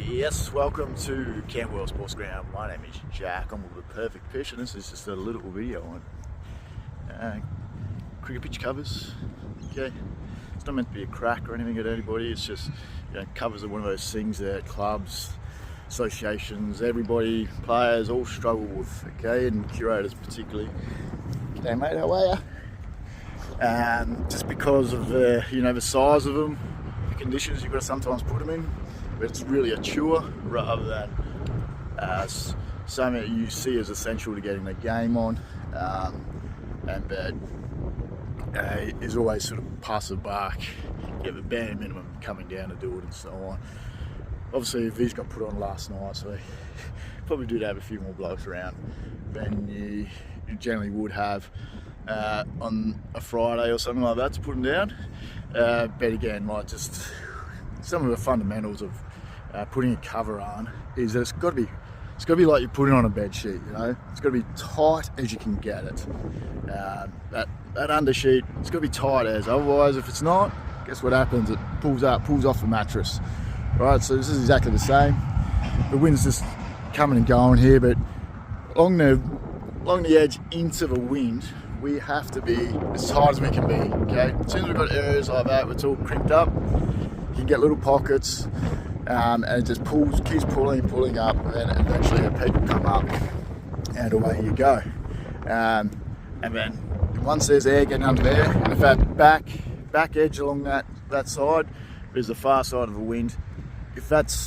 Yes, welcome to Camberwell Sports Ground. My name is Jack. I'm with the Perfect Pitch, and this is just a little video on cricket pitch covers. Okay, it's not meant to be a crack or anything at anybody. It's just, covers are one of those things that clubs, associations, everybody, players all struggle with. Okay, and curators particularly. G'day mate, how are you? Just because of the size of them, the conditions you've got to sometimes put them in. But it's really a chore rather than something that you see as essential to getting the game on, and that is always sort of pass the buck, get the bare minimum coming down to do it and so on. Obviously these got put on last night, so probably did have a few more blokes around than you generally would have on a Friday or something like that to put them down. But again, like just some of the fundamentals of putting a cover on is that it's got to be like you're putting on a bed sheet. It's got to be tight as you can get it. That undersheet, it's got to be tight as. Otherwise, if it's not, guess what happens? It pulls off the mattress. Right. So this is exactly the same. The wind's just coming and going here, but along the edge into the wind, we have to be as tight as we can be. Okay. As soon as we've got areas like that, it's all crimped up. You can get little pockets, and it just keeps pulling up, and then eventually a peg will come up, and away you go. And then once there's air getting under there, and if that back edge along that side is the far side of the wind, if that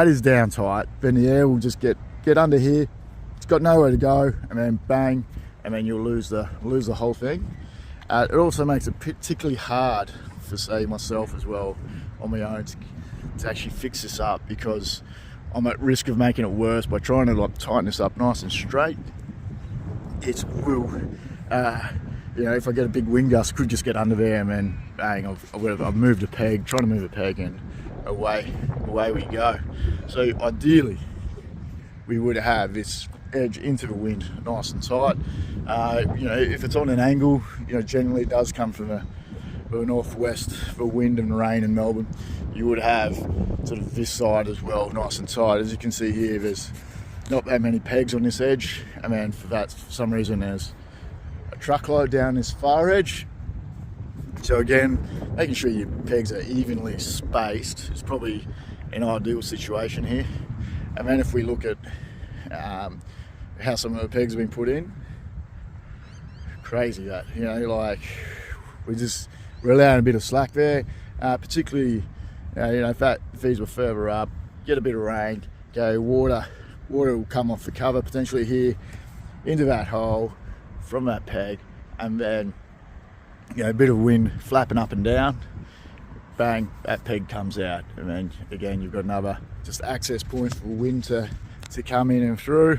is down tight, then the air will just get under here. It's got nowhere to go, and then bang, and then you'll lose the whole thing. It also makes it particularly hard for, say, myself as well, on my own to actually fix this up, because I'm at risk of making it worse by trying to tighten this up nice and straight. It will, if I get a big wind gust, could just get under there, and then bang, I've moved a peg, trying to move a peg, and away we go. So ideally, we would have this edge into the wind nice and tight. If it's on an angle, generally it does come from the northwest for wind and rain in Melbourne. You would have sort of this side as well, nice and tight. As you can see here, there's not that many pegs on this edge, and then for some reason there's a truckload down this far edge. So again, making sure your pegs are evenly spaced is probably an ideal situation here. And then if we look at how some of the pegs have been put in, crazy that, we're allowing a bit of slack there, particularly, if these were further up, get a bit of rain, water will come off the cover potentially here into that hole from that peg, and then a bit of wind flapping up and down, bang, that peg comes out, and then again you've got another just access point for wind to come in and through.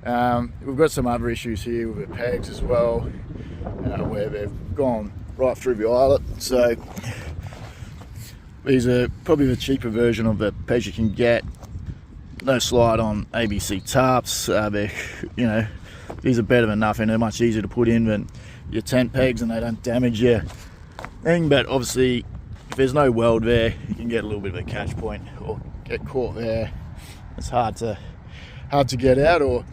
We've got some other issues here with the pegs as well, where they've gone right through the eyelet. So these are probably the cheaper version of the pegs you can get. No slide on ABC tarps. These are better than nothing. They're much easier to put in than your tent pegs, and they don't damage your thing. But obviously, if there's no weld there, you can get a little bit of a catch point or get caught there. It's hard to get out, or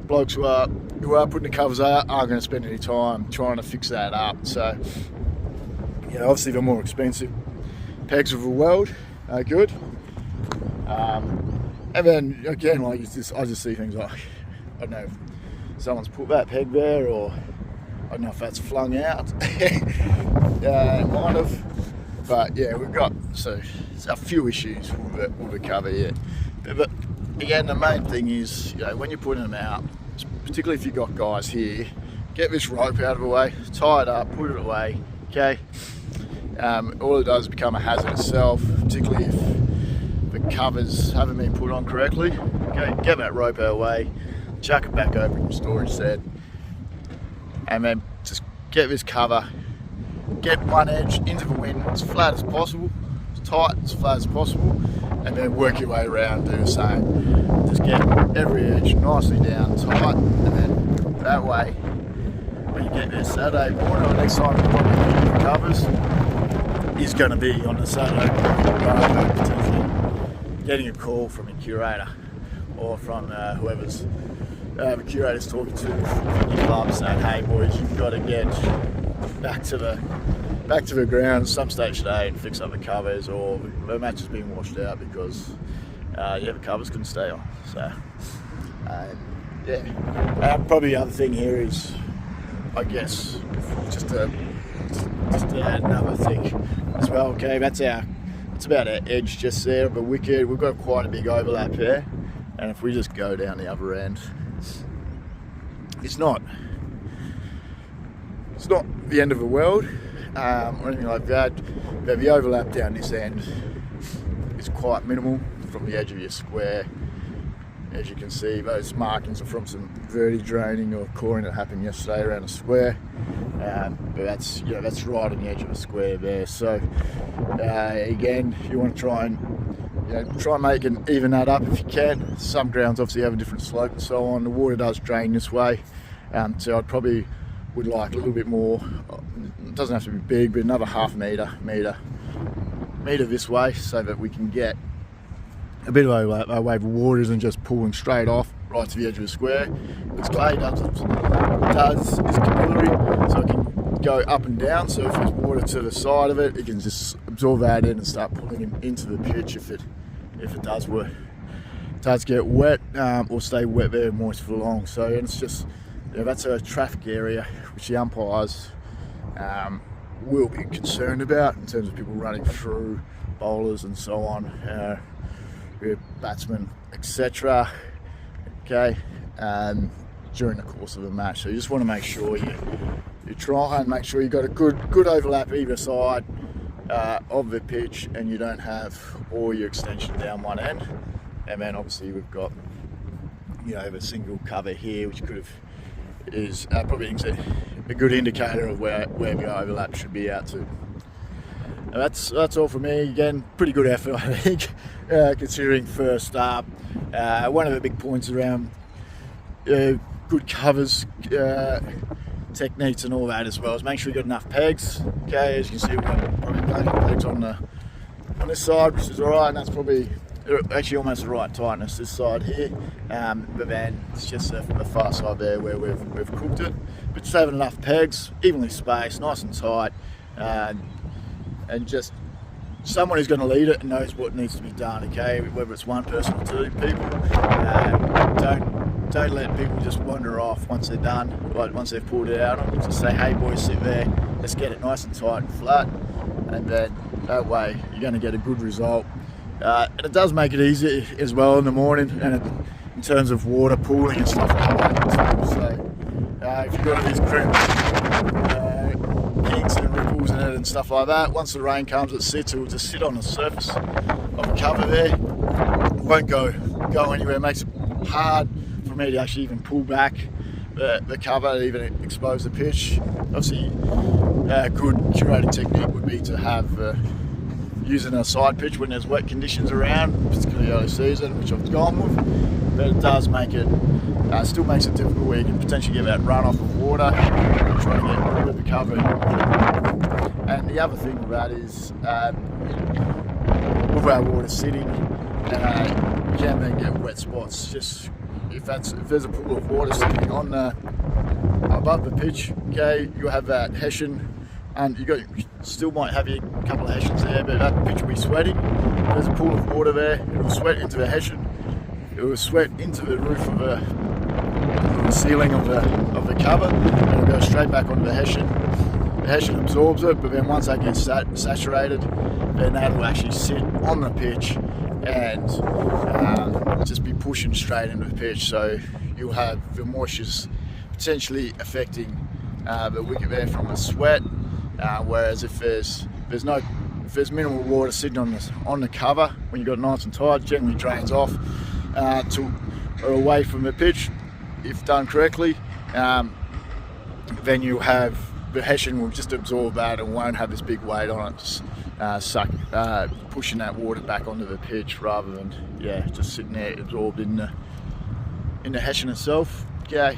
blokes who are putting the covers out aren't going to spend any time trying to fix that up. So obviously the more expensive pegs with a weld are good. And then again, I just see things like, I don't know if someone's put that peg there, or I don't know if that's flung out. Kind of. But yeah, we've got a few issues with the cover here. But again, the main thing is, when you're putting them out, particularly if you've got guys here, get this rope out of the way, tie it up, put it away, okay? All it does is become a hazard itself, particularly if the covers haven't been put on correctly. Okay, get that rope out of the way, chuck it back over in your storage shed, and then just get this cover, get one edge into the wind as flat as possible, as tight, as flat as possible, and then work your way around, do the same. Just get every edge nicely down tight, and then that way, when you get there Saturday morning or next time you're probably looking for covers, is going to be on a Saturday morning rather than potentially getting a call from a curator or from whoever's the curator's talking to your club saying, hey boys, you've got to get back to the ground some stage today and fix up the covers, or the match has been washed out because the covers couldn't stay on. So probably the other thing here is, I guess, just another thing as well. Okay, it's about our edge just there of the wicket. We've got quite a big overlap here, and if we just go down the other end, it's not the end of the world or anything like that. But the overlap down this end is quite minimal from the edge of your square. As you can see, those markings are from some verti draining or coring that happened yesterday around the square. But that's right on the edge of the square there. So again, you want to try and make and even that up if you can. Some grounds obviously have a different slope and so on. The water does drain this way, so I probably would like a little bit more. It doesn't have to be big, but another half metre this way, so that we can get a bit of a wave of water isn't just pulling straight off right to the edge of the square. Because clay is capillary, so it can go up and down. So if there's water to the side of it, it can just absorb that in and start pulling it into the pitch if it does get wet or stay wet there moist for long. So it's just that's a traffic area which the umpires will be concerned about in terms of people running through, bowlers and so on. Batsmen, etc. Okay, during the course of a match. So you just want to make sure you try and make sure you've got a good overlap either side of the pitch, and you don't have all your extension down one end. And then obviously we've got the single cover here, which is probably a good indicator of where the overlap should be out to. That's all for me. Again, pretty good effort, I think, considering first up. One of the big points around good covers, techniques and all that as well is make sure you've got enough pegs. Okay, as you can see, we've got probably pegs on this side, which is alright, and that's probably actually almost the right tightness this side here. But then it's just the far side there where we've cooked it. But just having enough pegs, evenly spaced, nice and tight. And just someone who's going to lead it and knows what needs to be done, okay? Whether it's one person or two people. Don't let people just wander off once they're done, like once they've pulled it out. Just say, hey boys, sit there, let's get it nice and tight and flat, and then that way you're going to get a good result. And it does make it easier as well in the morning, and in terms of water pooling and stuff like that. So if you've got these kinks and ripples in it and stuff like that, once the rain comes, it will just sit on the surface of the cover there. It won't go anywhere. It makes it hard for me to actually even pull back the cover, even expose the pitch. Obviously, a good curated technique would be to have using a side pitch when there's wet conditions around, particularly early season, which I've gone with. But it does make it, still makes it difficult where you can potentially get that runoff of water and try to get rid of the cover. And the other thing with that is, with our water sitting, you can then get wet spots. Just if there's a pool of water sitting on above the pitch, okay, you'll have that Hessian, and you still might have a couple of Hessians there, but that pitch will be sweating. There's a pool of water there, it will sweat into the Hessian, it will sweat into the roof of the ceiling of the cover, and it'll go straight back onto the Hessian. The Hessian absorbs it, but then once that gets saturated, then that will actually sit on the pitch and just be pushing straight into the pitch. So you'll have the moisture potentially affecting the wicket there from the sweat. Whereas if there's minimal water sitting on the cover, when you've got it nice and tight, generally drains off or away from the pitch. If done correctly, then you'll have the Hessian will just absorb that and won't have this big weight on it, pushing that water back onto the pitch rather than just sitting there absorbed in the Hessian itself. Okay.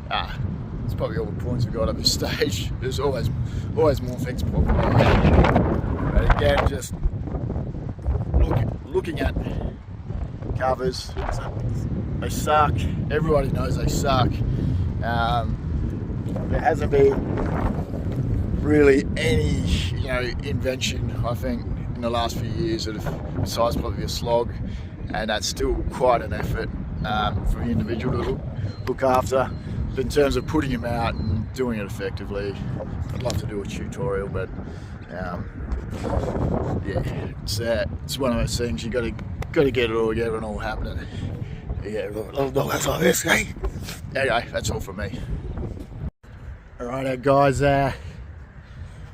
That's probably all the points we've got at this stage. There's always more things popping out. But again, just looking at covers, they suck. Everybody knows they suck. There hasn't been really any, invention, I think, in the last few years, besides probably a slog, and that's still quite an effort for the individual to look after. But in terms of putting him out and doing it effectively, I'd love to do a tutorial, but it's one of those things. You got to get it all together and all happening. Yeah, little dogs like this, eh? Anyway, that's all from me. Alright, guys.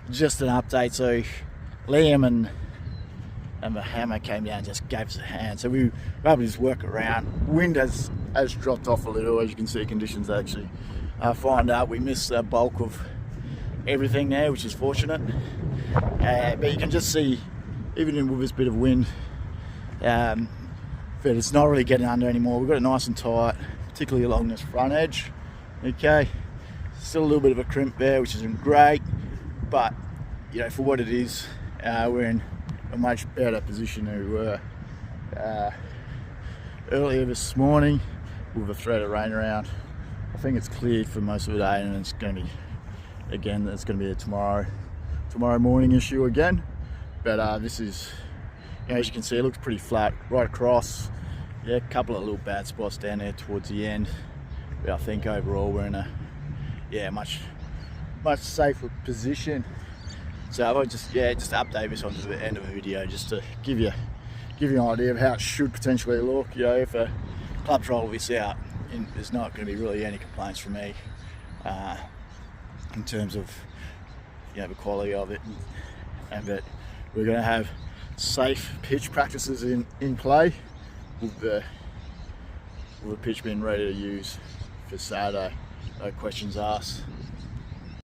Just an update. So Liam and the hammer came down and just gave us a hand. So we were able to just work around. Wind has dropped off a little, as you can see. Conditions actually find out. We missed the bulk of everything there, which is fortunate. But you can just see, even with this bit of wind, but it's not really getting under anymore. We've got it nice and tight, particularly along this front edge. Okay, still a little bit of a crimp there, which isn't great, but for what it is, we're in a much better position than we were earlier this morning with a threat of rain around. I think it's cleared for most of the day, and it's going to be, again, it's going to be a tomorrow morning issue again. But this is, as you can see, it looks pretty flat right across. Yeah, a couple of little bad spots down there towards the end, but I think overall we're in a much safer position. So I'll just update this onto the end of the video, just to give you an idea of how it should potentially look. If a club's roll this out, there's not going to be really any complaints from me in terms of the quality of it, and that we're going to have safe pitch practices in play with the pitch being ready to use for Saturday. No questions asked.